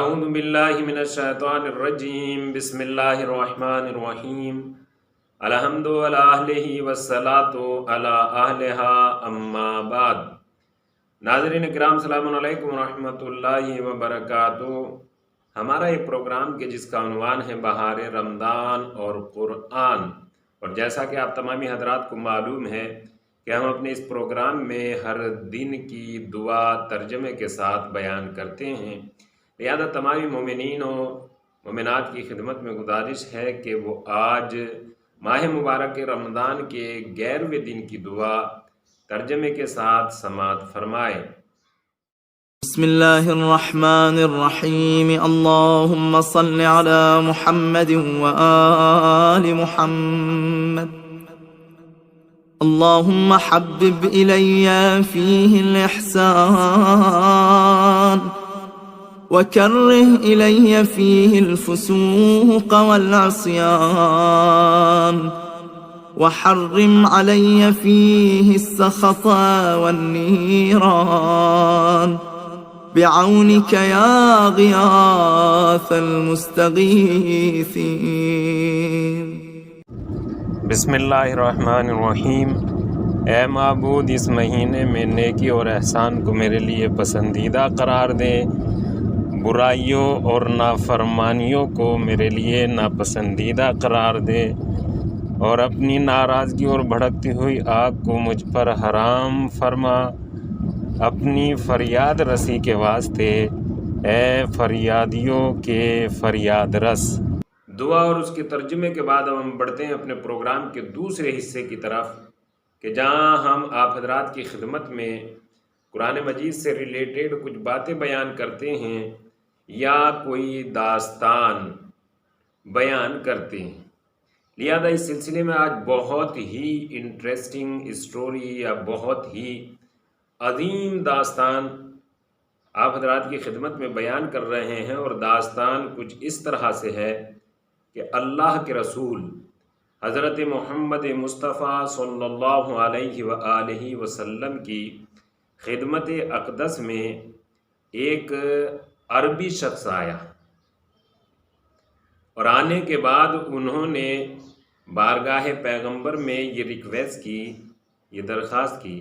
اعوذ باللہ من الشیطان الرجیم بسم اللہ الرحمن الرحیم الحمد علی اہلہ والصلاۃ علی اہلہا اما بعد۔ ناظرین کرام السلام علیکم ورحمۃ اللہ وبرکاتہ۔ ہمارا یہ پروگرام کہ جس کا عنوان ہے بہار رمضان اور قرآن، اور جیسا کہ آپ تمامی حضرات کو معلوم ہے کہ ہم اپنے اس پروگرام میں ہر دن کی دعا ترجمے کے ساتھ بیان کرتے ہیں، لہذا تمامی مومنین و مومنات کی خدمت میں گزارش ہے کہ وہ آج ماہ مبارک رمضان کے 11ویں دن کی دعا ترجمے کے ساتھ سماعت فرمائیں۔ بسم اللہ الرحمن الرحیم، اللہم صل علی محمد وآل محمد، اللہم حبب الی فیہ الاحسان وكره إلي فيه الفسوق والعصيان وحرم علي فيه السخط والنيران بعونك يا غياث المستغيثين۔ بسم اللہ الرحمن الرحیم۔ اے معبود، اس مہینے میں نیکی اور احسان کو میرے لیے پسندیدہ قرار دے، برائیوں اور نافرمانیوں کو میرے لیے ناپسندیدہ قرار دے، اور اپنی ناراضگی اور بھڑکتی ہوئی آگ کو مجھ پر حرام فرما۔ اپنی فریاد رسی کے واسطے اے فریادیوں کے فریاد رس۔ دعا اور اس کے ترجمے کے بعد ہم بڑھتے ہیں اپنے پروگرام کے دوسرے حصے کی طرف، کہ جہاں ہم آپ حضرات کی خدمت میں قرآن مجید سے ریلیٹڈ کچھ باتیں بیان کرتے ہیں یا کوئی داستان بیان کرتے ہیں۔ لہذا اس سلسلے میں آج بہت ہی انٹرسٹنگ اسٹوری یا بہت ہی عظیم داستان آپ حضرات کی خدمت میں بیان کر رہے ہیں، اور داستان کچھ اس طرح سے ہے کہ اللہ کے رسول حضرت محمد مصطفیٰ صلی اللہ علیہ وآلہ وسلم کی خدمت اقدس میں ایک عربی شخص آیا، اور آنے کے بعد انہوں نے بارگاہ پیغمبر میں یہ ریکویسٹ کی، یہ درخواست کی،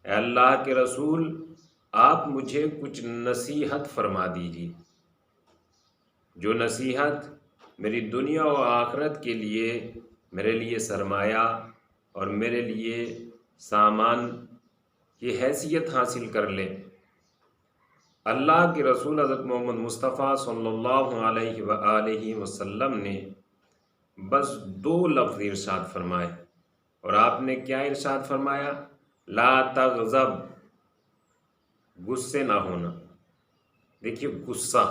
اے اللہ کے رسول، آپ مجھے کچھ نصیحت فرما دیجیے، جو نصیحت میری دنیا و آخرت کے لیے میرے لیے سرمایہ اور میرے لیے سامان کی حیثیت حاصل کر لے۔ اللہ کے رسول حضرت محمد مصطفیٰ صلی اللہ علیہ وآلہ وسلم نے بس 2 لفظ ارشاد فرمائے، اور آپ نے کیا ارشاد فرمایا؟ لا تغضب، غصے نہ ہونا۔ دیکھیے غصہ،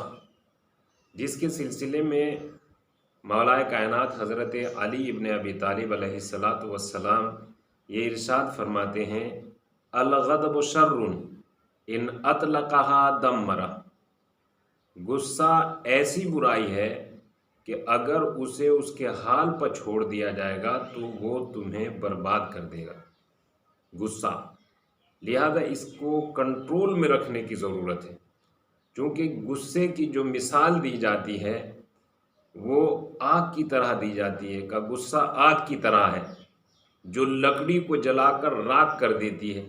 جس کے سلسلے میں مولا کائنات حضرت علی ابن ابی طالب علیہ السلام یہ ارشاد فرماتے ہیں، الغضب شر ان اطلقہا دمرہ۔ غصہ ایسی برائی ہے کہ اگر اسے اس کے حال پر چھوڑ دیا جائے گا تو وہ تمہیں برباد کر دے گا، غصہ۔ لہذا اس کو کنٹرول میں رکھنے کی ضرورت ہے، چونکہ غصے کی جو مثال دی جاتی ہے وہ آگ کی طرح دی جاتی ہے، کہ غصہ آگ کی طرح ہے جو لکڑی کو جلا کر راکھ کر دیتی ہے۔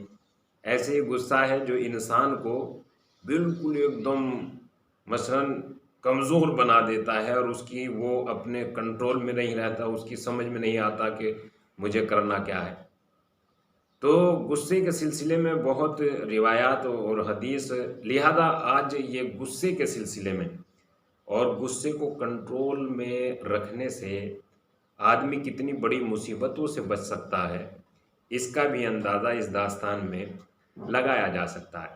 ایسے ہی غصہ ہے جو انسان کو بالکل ایک دم مثلاً کمزور بنا دیتا ہے، اور اس کی وہ اپنے کنٹرول میں نہیں رہتا، اس کی سمجھ میں نہیں آتا کہ مجھے کرنا کیا ہے۔ تو غصے کے سلسلے میں بہت روایات اور حدیث، لہذا آج یہ غصے کے سلسلے میں اور غصے کو کنٹرول میں رکھنے سے آدمی کتنی بڑی مصیبتوں سے بچ سکتا ہے، اس کا بھی اندازہ اس داستان میں لگایا جا سکتا ہے۔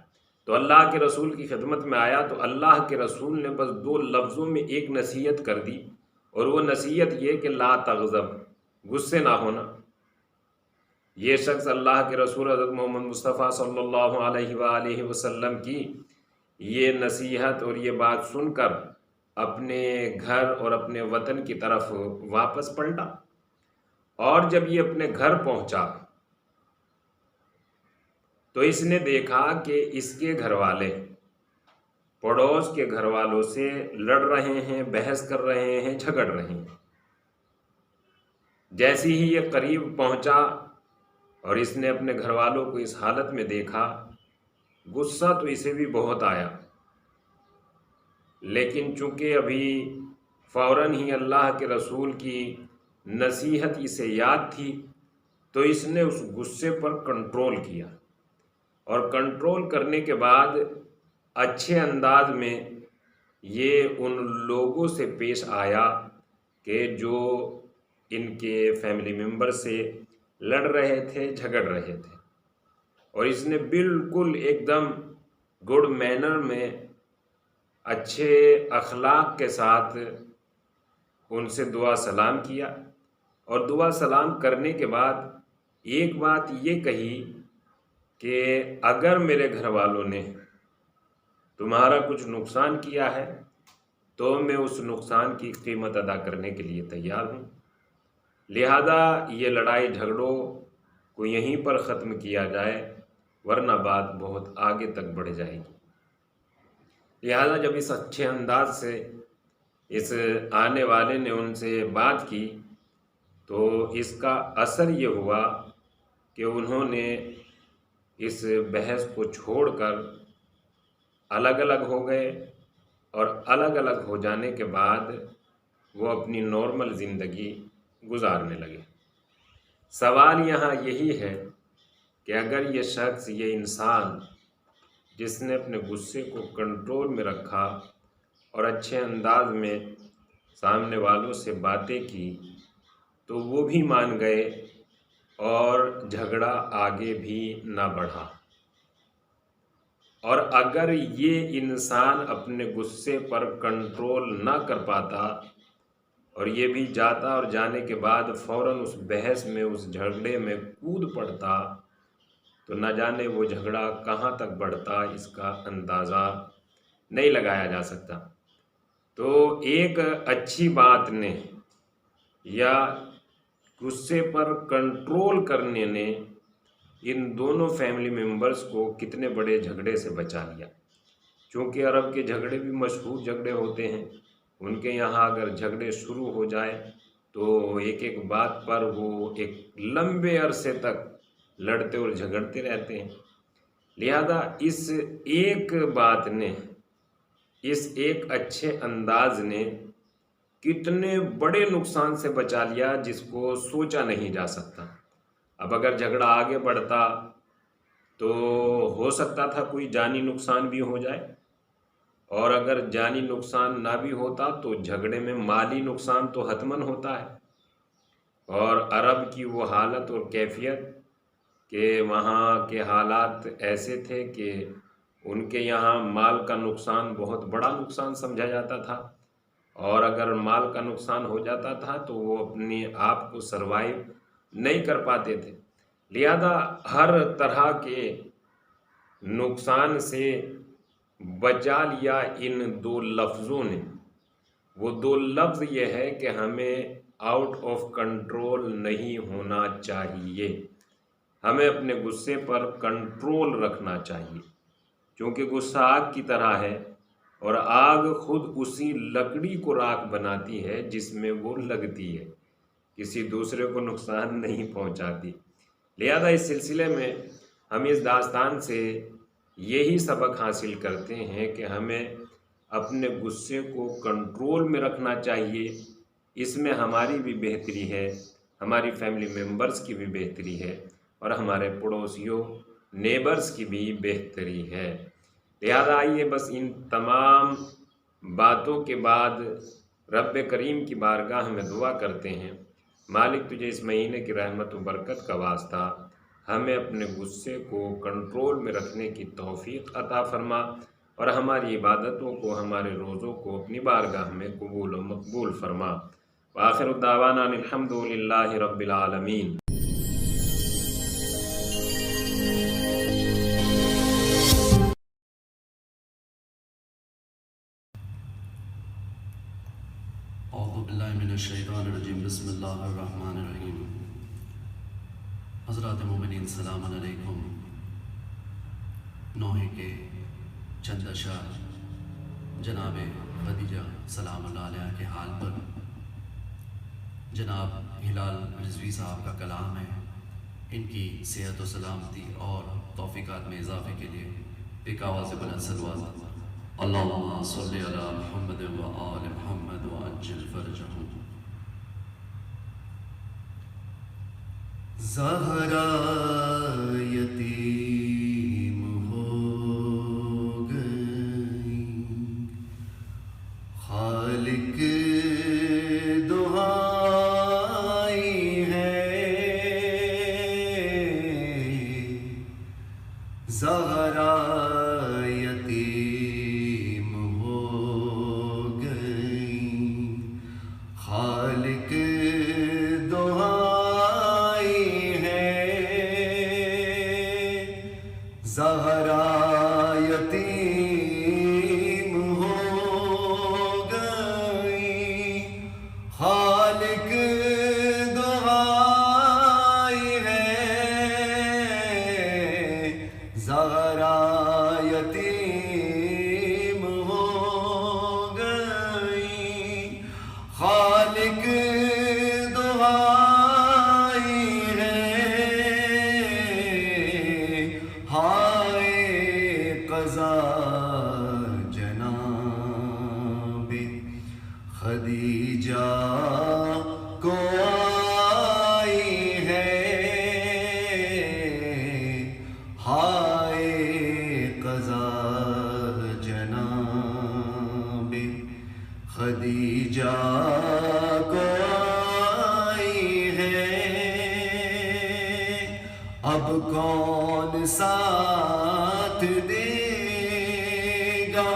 تو اللہ کے رسول کی خدمت میں آیا تو اللہ کے رسول نے بس 2 لفظوں میں ایک نصیحت کر دی، اور وہ نصیحت یہ کہ لا تغضب، غصے نہ ہونا۔ یہ شخص اللہ کے رسول حضرت محمد مصطفیٰ صلی اللہ علیہ وآلہ وسلم کی یہ نصیحت اور یہ بات سن کر اپنے گھر اور اپنے وطن کی طرف واپس پلٹا، اور جب یہ اپنے گھر پہنچا تو اس نے دیکھا کہ اس کے گھر والے پڑوس کے گھر والوں سے لڑ رہے ہیں، بحث کر رہے ہیں، جھگڑ رہے ہیں۔ جیسے ہی یہ قریب پہنچا اور اس نے اپنے گھر والوں کو اس حالت میں دیکھا، غصہ تو اسے بھی بہت آیا، لیکن چونکہ ابھی فوراً ہی اللہ کے رسول کی نصیحت اسے یاد تھی، تو اس نے اس غصے پر کنٹرول کیا، اور کنٹرول کرنے کے بعد اچھے انداز میں یہ ان لوگوں سے پیش آیا کہ جو ان کے فیملی ممبر سے لڑ رہے تھے، جھگڑ رہے تھے، اور اس نے بالکل ایک دم گڈ مینر میں اچھے اخلاق کے ساتھ ان سے دعا سلام کیا، اور دعا سلام کرنے کے بعد ایک بات یہ کہی کہ اگر میرے گھر والوں نے تمہارا کچھ نقصان کیا ہے تو میں اس نقصان کی قیمت ادا کرنے کے لیے تیار ہوں، لہذا یہ لڑائی جھگڑوں کو یہیں پر ختم کیا جائے، ورنہ بات بہت آگے تک بڑھ جائے گی۔ لہذا جب اس اچھے انداز سے اس آنے والے نے ان سے بات کی تو اس کا اثر یہ ہوا کہ انہوں نے اس بحث کو چھوڑ کر الگ الگ ہو گئے، اور الگ الگ ہو جانے کے بعد وہ اپنی نارمل زندگی گزارنے لگے۔ سوال یہاں یہی ہے کہ اگر یہ شخص، یہ انسان جس نے اپنے غصے کو کنٹرول میں رکھا اور اچھے انداز میں سامنے والوں سے باتیں کی، تو وہ بھی مان گئے اور جھگڑا آگے بھی نہ بڑھا، اور اگر یہ انسان اپنے غصے پر کنٹرول نہ کر پاتا اور یہ بھی جاتا اور جانے کے بعد فوراً اس بحث میں، اس جھگڑے میں کود پڑتا، تو نہ جانے وہ جھگڑا کہاں تک بڑھتا، اس کا اندازہ نہیں لگایا جا سکتا۔ تو ایک اچھی بات نے یا غصے پر کنٹرول کرنے نے ان دونوں فیملی ممبرز کو کتنے بڑے جھگڑے سے بچا لیا۔ چونکہ عرب کے جھگڑے بھی مشہور جھگڑے ہوتے ہیں، ان کے یہاں اگر جھگڑے شروع ہو جائے تو ایک ایک بات پر وہ ایک لمبے عرصے تک لڑتے اور جھگڑتے رہتے ہیں۔ لہذا اس ایک بات نے، اس ایک اچھے انداز نے کتنے بڑے نقصان سے بچا لیا جس کو سوچا نہیں جا سکتا۔ اب اگر جھگڑا آگے بڑھتا تو ہو سکتا تھا کوئی جانی نقصان بھی ہو جائے، اور اگر جانی نقصان نہ بھی ہوتا تو جھگڑے میں مالی نقصان تو حتماً ہوتا ہے۔ اور عرب کی وہ حالت اور کیفیت کہ وہاں کے حالات ایسے تھے کہ ان کے یہاں مال کا نقصان بہت بڑا نقصان سمجھا جاتا تھا، اور اگر مال کا نقصان ہو جاتا تھا تو وہ اپنے آپ کو سروائیو نہیں کر پاتے تھے۔ لہذا ہر طرح کے نقصان سے بچا لیا ان دو لفظوں نے۔ وہ دو لفظ یہ ہے کہ ہمیں آؤٹ آف کنٹرول نہیں ہونا چاہیے، ہمیں اپنے غصے پر کنٹرول رکھنا چاہیے، کیونکہ غصہ آگ کی طرح ہے، اور آگ خود اسی لکڑی کو راکھ بناتی ہے جس میں وہ لگتی ہے، کسی دوسرے کو نقصان نہیں پہنچاتی۔ لہذا اس سلسلے میں ہم اس داستان سے یہی سبق حاصل کرتے ہیں کہ ہمیں اپنے غصے کو کنٹرول میں رکھنا چاہیے۔ اس میں ہماری بھی بہتری ہے، ہماری فیملی ممبرز کی بھی بہتری ہے، اور ہمارے پڑوسیوں، نیبرز کی بھی بہتری ہے۔ لہذا آئیے بس ان تمام باتوں کے بعد رب کریم کی بارگاہ میں دعا کرتے ہیں، مالک تجھے اس مہینے کی رحمت و برکت کا واسطہ ہمیں اپنے غصے کو کنٹرول میں رکھنے کی توفیق عطا فرما، اور ہماری عبادتوں کو، ہمارے روزوں کو اپنی بارگاہ میں قبول و مقبول فرما۔ وآخر الدعوانا ان الحمد للہ رب العالمین۔ اعوذ باللہ من الشیطان الرجیم، بسم اللہ الرحمن الرحیم۔ حضرات مومنین سلام علیکم۔ نوحے کے چند اشعار جناب خدیجہ سلام اللہ علیہ کے حال پر جناب ہلال رضوی صاحب کا کلام ہے، ان کی صحت و سلامتی اور توفیقات میں اضافے کے لیے ایک آواز بلند صلوات اللہم صلی علی محمد و آل محمد وعجل فرجہم۔ زہرا یتیم ہو گئی، خالق دعائی ہے، زہرا یتیم ہو گئی، خالق زہرا یتیم ہو گئی، خالق دعائی ہے، زہرا یتیم ہو گئی، خالق دعائی ہے، قضا جناب خدیجہ کو آئی ہے، ہائے قضا جناب خدیجہ کو آئی ہے، اب کون ساتھ دے گا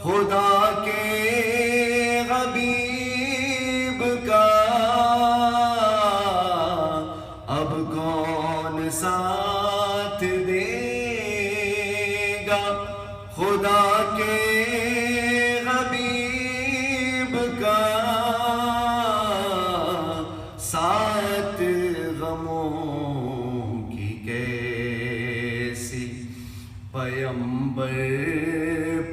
خدا کے حبیب کا، اب کون ساتھ دے گا خدا کے حبیب کا، سات غموں کی کیسی پیمبر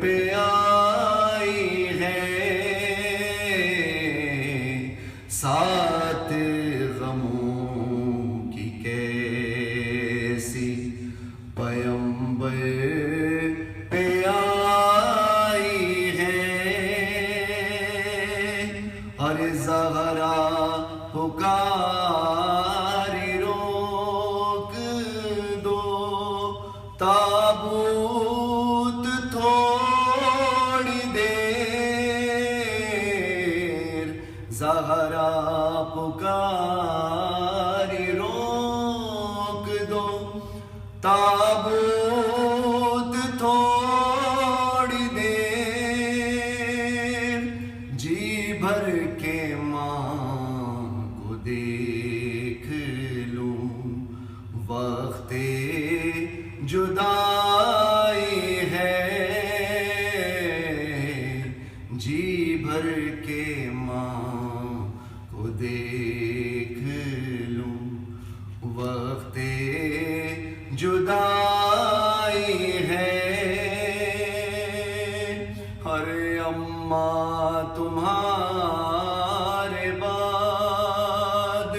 پہ آئی ہے، سات غموں کی کیسی پیمبر پہ آئی ہے، ہر زہرا پکاری روک دو، تابوت تھوڑی دیر، زہرا پکاری روک دو، تابوت تھوڑی دیر، جی بھر کے ماں کو دیکھ لوں، وقت جدائی ہے، جی بھر کے ماں کو دیکھ لوں، وقت جدائی ہے، ارے اماں تمہارے بعد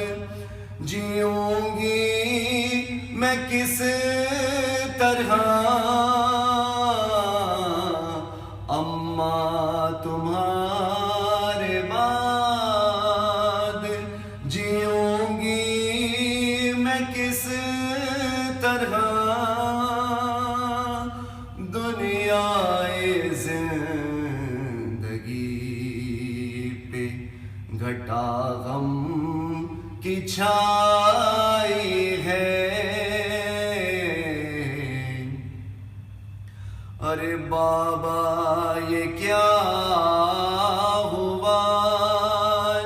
جیوں گی میں کس طرح، اماں تمہارے بعد جیوں گی میں کس طرح، دنیا زندگی پہ گھٹا غم کی چھائی ہے، ارے بابا یہ کیا ہوا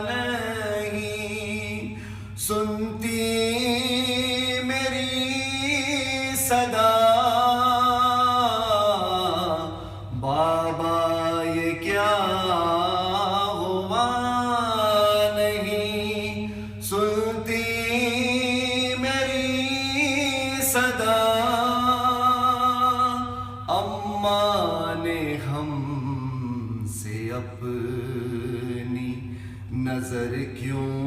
نہیں سنتی میری صدا، بابا یہ کیا ہوا نہیں سنتی میری صدا، اماں نے ہم نظر کیوں